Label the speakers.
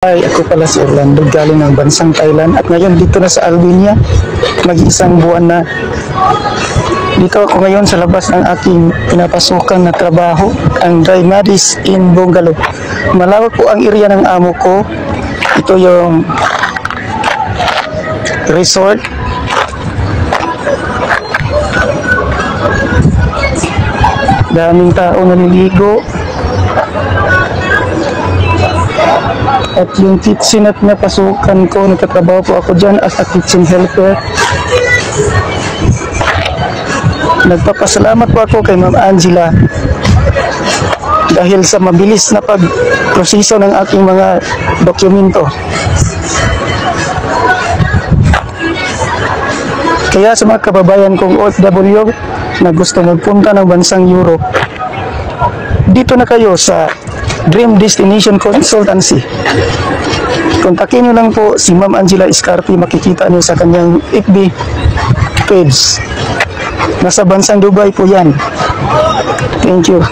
Speaker 1: Ay, ako pala si Orlando, galing ng bansang Thailand at ngayon dito na sa Albania, mag-isang buwan na. Dito ako ngayon sa labas ng aking pinapasukan na trabaho, ang Drymadis in Bungalow. Malawak po ang area ng amo ko. Ito yung resort. Daming tao naliligo. At yung kitchen at napasukan ko, nagtatrabaho po ako dyan as a kitchen helper. Nagpapasalamat po ako kay Ma'am Angela dahil sa mabilis na pagproseso ng aking mga dokumento. Kaya sa mga kababayan kong OFW na gusto magpunta ng bansang Europe, dito na kayo sa Dream Destination Consultancy. Kontakin nyo lang po si Ma'am Angela Escarpi, makikita nyo sa kanyang FB page. Nasa bansang Dubai po yan. Thank you.